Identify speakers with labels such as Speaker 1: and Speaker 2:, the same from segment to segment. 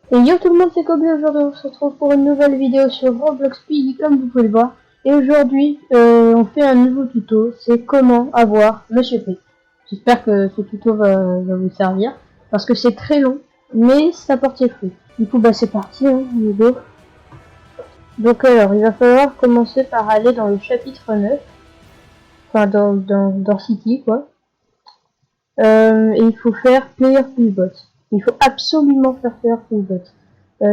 Speaker 1: Et yo tout le monde, c'est Kobe. Aujourd'hui on se retrouve pour une nouvelle vidéo sur Roblox Piggy comme vous pouvez le voir. Et aujourd'hui on fait un nouveau tuto, c'est comment avoir Monsieur P. J'espère que ce tuto va vous servir, parce que c'est très long, mais ça porte ses fruits. Du coup bah c'est parti, hein, go. Donc alors il va falloir commencer par aller dans le chapitre 9, enfin dans City quoi. Et il faut faire Player Fullbot. Il faut absolument faire Player Fullbot.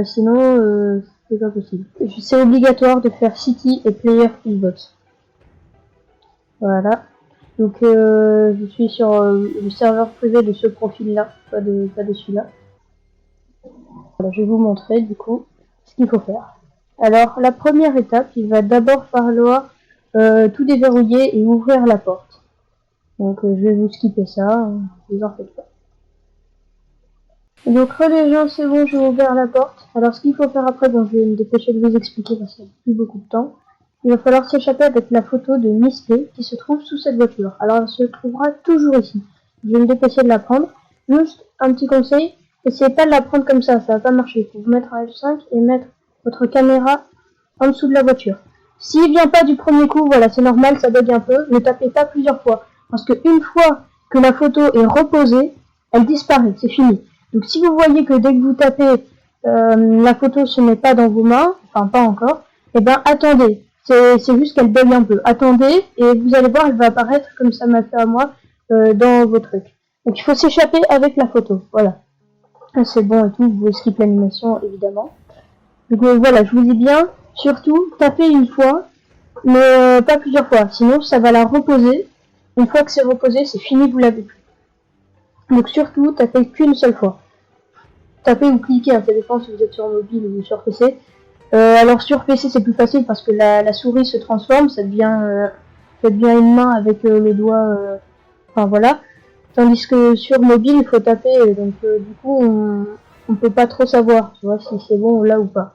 Speaker 1: Sinon, c'est pas possible. C'est obligatoire de faire City et Player Fullbot. Voilà. Donc, je suis sur le serveur privé de ce profil-là, pas de celui-là. Voilà, je vais vous montrer du coup ce qu'il faut faire. Alors, la première étape, il va d'abord falloir tout déverrouiller et ouvrir la porte. Donc, je vais vous skipper ça, vous en faites pas. Donc les gens, c'est bon, j'ai ouvert la porte. Alors ce qu'il faut faire après, bon je vais me dépêcher de vous expliquer parce qu'il n'y a plus beaucoup de temps. Il va falloir s'échapper avec la photo de Miss P qui se trouve sous cette voiture. Alors elle se trouvera toujours ici. Je vais me dépêcher de la prendre. Juste un petit conseil, essayez pas de la prendre comme ça va pas marcher. Il faut vous mettre un F5 et mettre votre caméra en dessous de la voiture. S'il vient pas du premier coup, voilà, c'est normal, ça bug un peu. Ne tapez pas plusieurs fois. Parce que une fois que la photo est reposée, elle disparaît, c'est fini. Donc si vous voyez que dès que vous tapez, la photo se met pas dans vos mains, enfin pas encore, et ben attendez. C'est juste qu'elle bug un peu. Attendez et vous allez voir, elle va apparaître comme ça m'a fait à moi dans vos trucs. Donc il faut s'échapper avec la photo. Voilà. C'est bon et tout. Vous pouvez skip l'animation évidemment. Donc voilà, je vous dis bien, surtout tapez une fois, mais pas plusieurs fois. Sinon ça va la reposer. Une fois que c'est reposé, c'est fini, vous l'avez plus. Donc surtout tapez qu'une seule fois. Tapez ou cliquez, ça dépend si vous êtes sur mobile ou sur PC. Alors sur PC c'est plus facile parce que la souris se transforme, ça devient une main avec le doigt, enfin voilà. Tandis que sur mobile il faut taper, donc du coup on peut pas trop savoir, tu vois, si c'est bon là ou pas.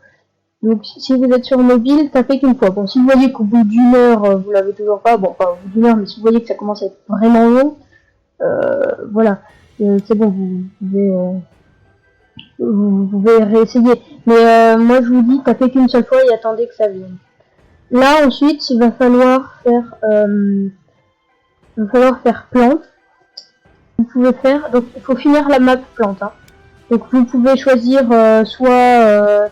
Speaker 1: Donc si vous êtes sur mobile, tapez qu'une fois. Bon, si vous voyez qu'au bout d'une heure vous l'avez toujours pas, bon pas au bout d'une heure, mais si vous voyez que ça commence à être vraiment long, voilà, c'est bon, vous pouvez réessayer. Mais moi je vous dis, tapez qu'une seule fois et attendez que ça vienne. Là ensuite, il va falloir faire plante. Vous pouvez faire, donc il faut finir la map plante. Hein. Donc vous pouvez choisir soit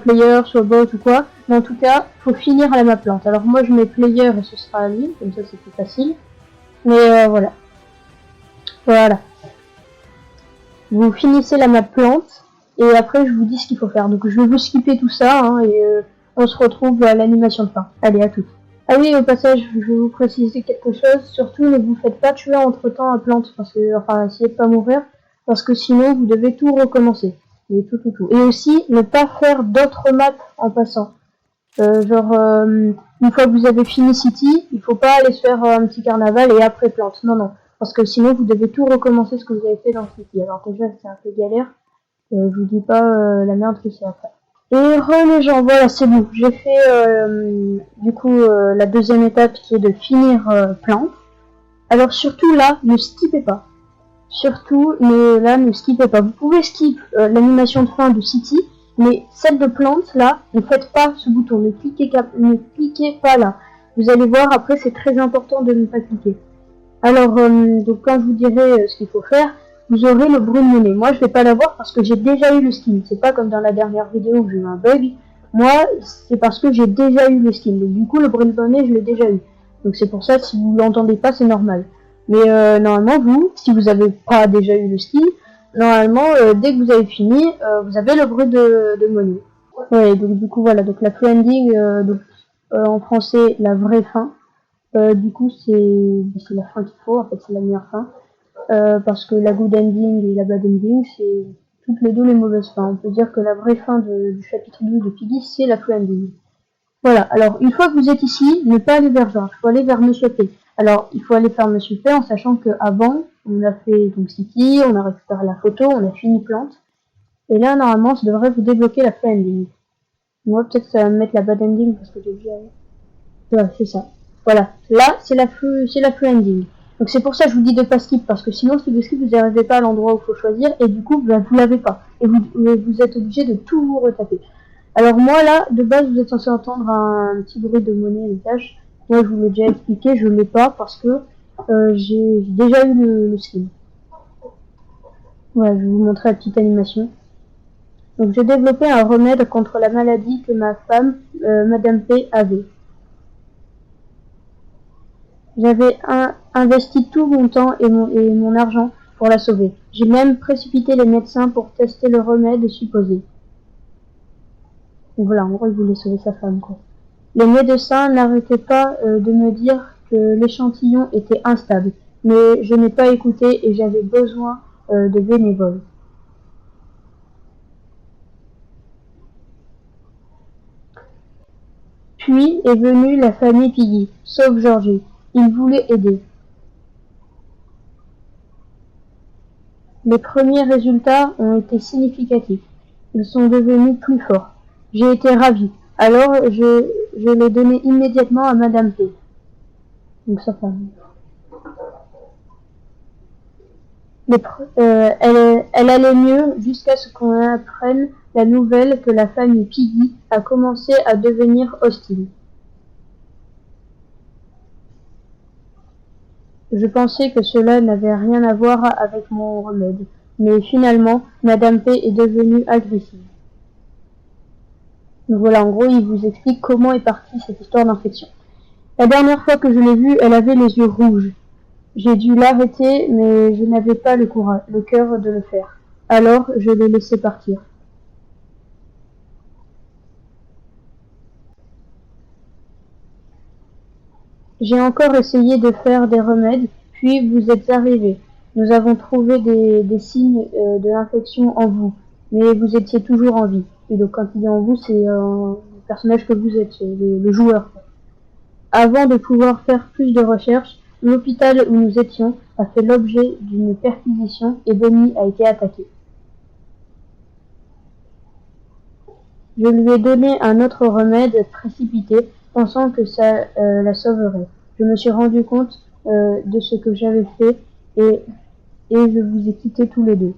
Speaker 1: player, soit bot ou quoi. Mais en tout cas, il faut finir la map plante. Alors moi je mets player et ce sera à lui, comme ça c'est plus facile. Mais voilà. Voilà. Vous finissez la map plante et après je vous dis ce qu'il faut faire. Donc je vais vous skipper tout ça hein, et on se retrouve à l'animation de fin. Allez, à tout. Ah oui, au passage, je vais vous préciser quelque chose. Surtout, ne vous faites pas tuer entre temps à plante, parce que, enfin, essayez de pas mourir, parce que sinon vous devez tout recommencer. Et tout. Et aussi, ne pas faire d'autres maps en passant. Une fois que vous avez fini City, il faut pas aller se faire un petit carnaval et après plante. Non. Parce que sinon vous devez tout recommencer ce que vous avez fait dans City. Alors déjà c'est un peu galère. Je vous dis pas la merde que c'est après. Et les gens, voilà c'est bon. J'ai fait du coup la deuxième étape qui est de finir plante. Alors surtout là, ne skippez pas. Surtout ne skippez pas. Vous pouvez skip l'animation de fin de City. Mais celle de plante, là, ne faites pas ce bouton, ne cliquez pas là. Vous allez voir, après, c'est très important de ne pas cliquer. Alors, donc quand je vous dirai ce qu'il faut faire, vous aurez le bruit de monnaie. Moi, je vais pas l'avoir parce que j'ai déjà eu le skin. C'est pas comme dans la dernière vidéo où j'ai eu un bug. Moi, c'est parce que j'ai déjà eu le skin. Donc, du coup, le bruit de monnaie, je l'ai déjà eu. Donc, c'est pour ça, si vous l'entendez pas, c'est normal. Mais normalement, vous, si vous avez pas déjà eu le skin, normalement, dès que vous avez fini, vous avez le bruit de monnaie. Ouais, donc du coup, voilà, donc la free ending, en français, la vraie fin. Du coup, c'est la fin qu'il faut, en fait, c'est la meilleure fin. Parce que la good ending et la bad ending, c'est toutes les deux les mauvaises fins. On peut dire que la vraie fin du chapitre 12 de Piggy, c'est la free ending. Voilà, alors une fois que vous êtes ici, ne pas aller vers George, il faut aller vers Monsieur P. Alors, il faut aller faire Monsieur P en sachant qu'avant, on a fait donc City, on a récupéré la photo, on a fini plante. Et là, normalement, ça devrait vous débloquer la free ending. Moi, peut-être que ça va me mettre la bad ending parce que j'ai déjà... Ouais, c'est ça. Voilà, là, c'est la free ending. Donc c'est pour ça que je vous dis de pas skip, parce que sinon, si vous skip, vous n'arrivez pas à l'endroit où il faut choisir, et du coup, bah, vous l'avez pas. et vous êtes obligé de tout vous retaper. Alors moi là, de base, vous êtes censé entendre un petit bruit de monnaie à l'étage. Moi je vous l'ai déjà expliqué, je l'ai pas parce que j'ai déjà eu le skin. Voilà, je vais vous montrer la petite animation. Donc j'ai développé un remède contre la maladie que ma femme, Madame P, avait. J'avais investi tout mon temps et mon argent pour la sauver. J'ai même précipité les médecins pour tester le remède supposé. Donc voilà, en gros, il voulait sauver sa femme, quoi. Les médecins n'arrêtaient pas de me dire que l'échantillon était instable, mais je n'ai pas écouté et j'avais besoin de bénévoles. Puis est venue la famille Piggy, sauf Georgie. Ils voulaient aider. Les premiers résultats ont été significatifs. Ils sont devenus plus forts. J'ai été ravie. Alors je l'ai donné immédiatement à Madame P. Donc sa femme. Elle allait mieux jusqu'à ce qu'on apprenne la nouvelle que la famille Piggy a commencé à devenir hostile. Je pensais que cela n'avait rien à voir avec mon remède, mais finalement, Madame P est devenue agressive. Donc voilà, en gros, il vous explique comment est partie cette histoire d'infection. La dernière fois que je l'ai vue, elle avait les yeux rouges. J'ai dû l'arrêter, mais je n'avais pas le cœur de le faire. Alors, je l'ai laissé partir. J'ai encore essayé de faire des remèdes, puis vous êtes arrivés. Nous avons trouvé des signes de l'infection en vous, mais vous étiez toujours en vie. Et donc quand il est en vous, c'est le personnage que vous êtes, le joueur. Avant de pouvoir faire plus de recherches, l'hôpital où nous étions a fait l'objet d'une perquisition et Bonnie a été attaquée. Je lui ai donné un autre remède précipité, pensant que ça la sauverait. Je me suis rendu compte de ce que j'avais fait et je vous ai quittés tous les deux.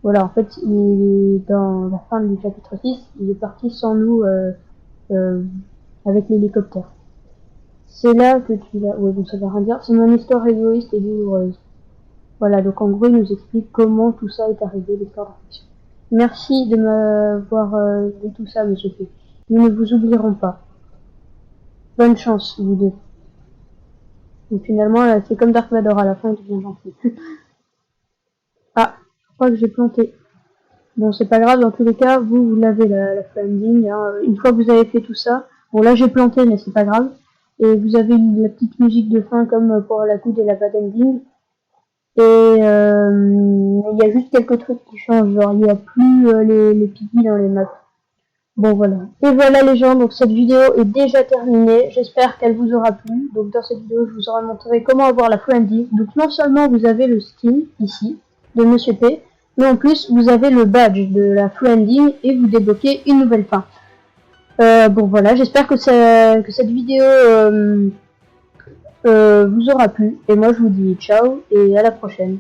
Speaker 1: Voilà, en fait, dans la fin du chapitre 6, il est parti sans nous avec l'hélicoptère. C'est là que tu l'as... Ouais, donc ça veut rien dire. C'est mon histoire égoïste et douloureuse. Voilà, donc en gros, il nous explique comment tout ça est arrivé, l'histoire d'infection. Merci de m'avoir dit tout ça, monsieur P. Nous ne vous oublierons pas. Bonne chance, vous deux. Donc finalement, c'est comme Dark Vador, à la fin, il devient gentil. Ah, je crois que j'ai planté. Bon, c'est pas grave, dans tous les cas, vous l'avez la ending. Hein. Une fois que vous avez fait tout ça, bon là j'ai planté, mais c'est pas grave. Et vous avez la petite musique de fin comme pour la coude et la bad ending. Et il y a juste quelques trucs qui changent, genre il n'y a plus les piggy dans les maps. Bon voilà. Et voilà les gens, donc cette vidéo est déjà terminée. J'espère qu'elle vous aura plu. Donc dans cette vidéo, je vous aurai montré comment avoir la full ending. Donc non seulement vous avez le skin ici de Monsieur P, mais en plus vous avez le badge de la full ending et vous débloquez une nouvelle fin. Bon voilà, j'espère que cette vidéo vous aura plu. Et moi je vous dis ciao et à la prochaine.